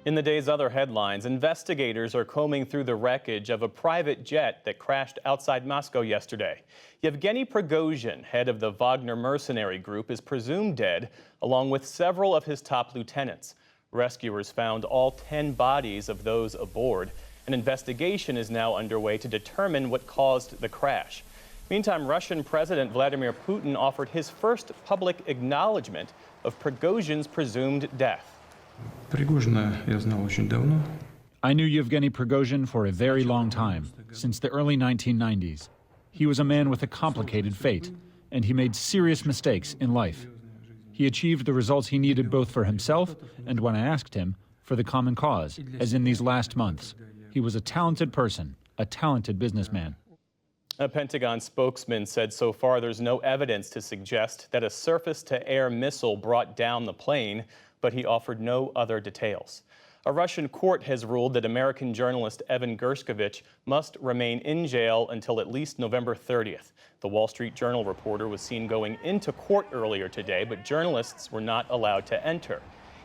In the day's other headlines, investigators are combing through the wreckage of a private jet that crashed outside Moscow yesterday. Yevgeny Prigozhin, head of the Wagner mercenary group, is presumed dead, along with several of his top lieutenants. Rescuers found all 10 bodies of those aboard. An investigation is now underway to determine what caused the crash. Meantime, Russian President Vladimir Putin offered his first public acknowledgement of Prigozhin's presumed death. I knew Yevgeny Prigozhin for a very long time, since the early 1990s. He was a man with a complicated fate, and he made serious mistakes in life. He achieved the results he needed both for himself and, when I asked him, for the common cause, as in these last months. He was a talented person, a talented businessman. A Pentagon spokesman said so far there's no evidence to suggest that a surface-to-air missile brought down the plane, but he offered no other details. A Russian court has ruled that American journalist Evan Gershkovich must remain in jail until at least November 30th. The Wall Street Journal reporter was seen going into court earlier today, but journalists were not allowed to enter.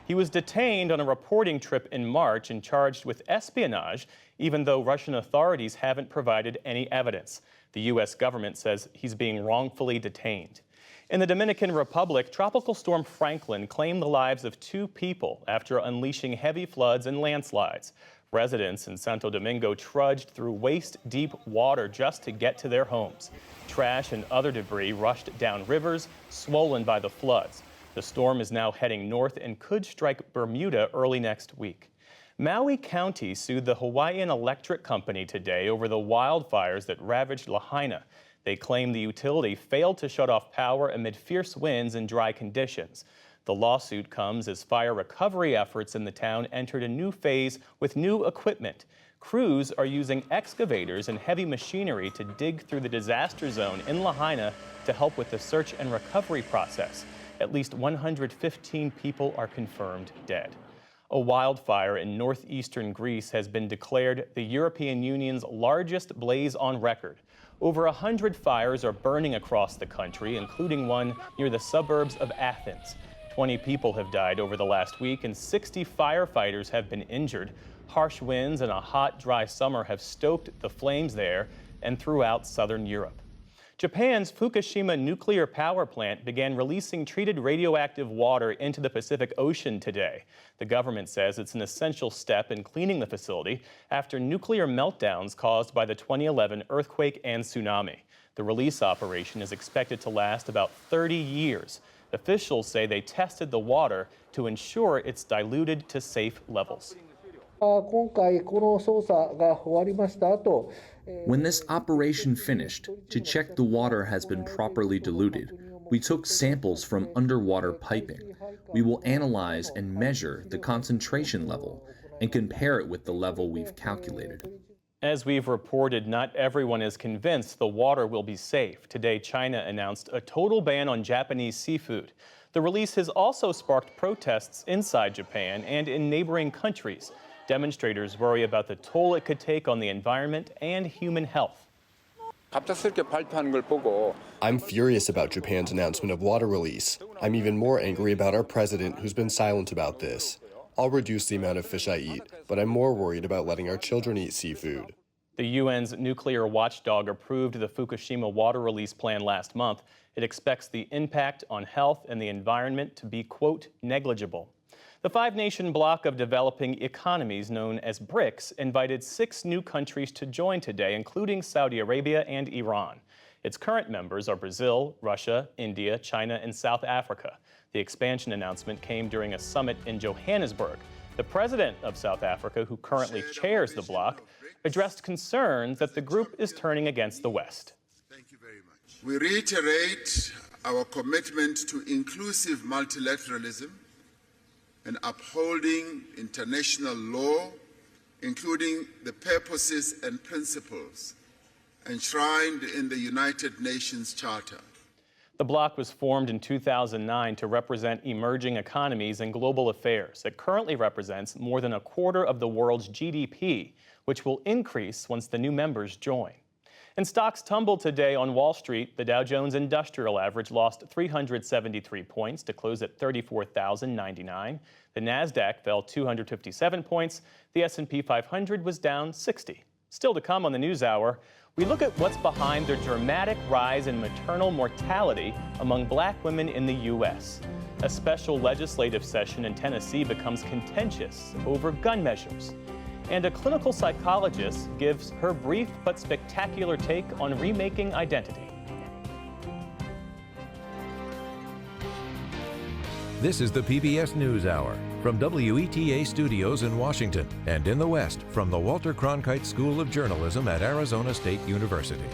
He was detained on a reporting trip in March and charged with espionage, even though Russian authorities haven't provided any evidence. The U.S. government says he's being wrongfully detained. In the Dominican Republic, Tropical Storm Franklin claimed the lives of 2 people after unleashing heavy floods and landslides. Residents in Santo Domingo trudged through waist-deep water just to get to their homes. Trash and other debris rushed down rivers, swollen by the floods. The storm is now heading north and could strike Bermuda early next week. Maui County sued the Hawaiian Electric Company today over the wildfires that ravaged Lahaina. They claim the utility failed to shut off power amid fierce winds and dry conditions. The lawsuit comes as fire recovery efforts in the town entered a new phase with new equipment. Crews are using excavators and heavy machinery to dig through the disaster zone in Lahaina to help with the search and recovery process. At least 115 people are confirmed dead. A wildfire in northeastern Greece has been declared the European Union's largest blaze on record. Over 100 fires are burning across the country, including one near the suburbs of Athens. 20 people have died over the last week and 60 firefighters have been injured. Harsh winds and a hot, dry summer have stoked the flames there and throughout southern Europe. Japan's Fukushima nuclear power plant began releasing treated radioactive water into the Pacific Ocean today. The government says it's an essential step in cleaning the facility after nuclear meltdowns caused by the 2011 earthquake and tsunami. The release operation is expected to last about 30 years. Officials say they tested the water to ensure it's diluted to safe levels. When this operation finished, to check the water has been properly diluted, we took samples from underwater piping. We will analyze and measure the concentration level and compare it with the level we've calculated. As we've reported, not everyone is convinced the water will be safe. Today, China announced a total ban on Japanese seafood. The release has also sparked protests inside Japan and in neighboring countries. Demonstrators worry about the toll it could take on the environment and human health. I'm furious about Japan's announcement of water release. I'm even more angry about our president, who's been silent about this. I'll reduce the amount of fish I eat, but I'm more worried about letting our children eat seafood. The UN's nuclear watchdog approved the Fukushima water release plan last month. It expects the impact on health and the environment to be, quote, negligible. The 5-nation bloc of developing economies known as BRICS invited 6 new countries to join today, including Saudi Arabia and Iran. Its current members are Brazil, Russia, India, China, and South Africa. The expansion announcement came during a summit in Johannesburg. The president of South Africa, who currently chairs the bloc, addressed concerns that the group is turning against the West. Thank you very much. We reiterate our commitment to inclusive multilateralism and upholding international law, including the purposes and principles enshrined in the United Nations Charter. The bloc was formed in 2009 to represent emerging economies and global affairs. It currently represents more than a quarter of the world's GDP, which will increase once the new members join. And stocks tumbled today on Wall Street. The Dow Jones Industrial Average lost 373 points to close at 34,099. The Nasdaq fell 257 points. The S&P 500 was down 60. Still to come on the News Hour, we look at what's behind the dramatic rise in maternal mortality among black women in the U.S. A special legislative session in Tennessee becomes contentious over gun measures. And a clinical psychologist gives her brief but spectacular take on remaking Identity. This is the PBS NewsHour from WETA Studios in Washington and in the West from the Walter Cronkite School of Journalism at Arizona State University.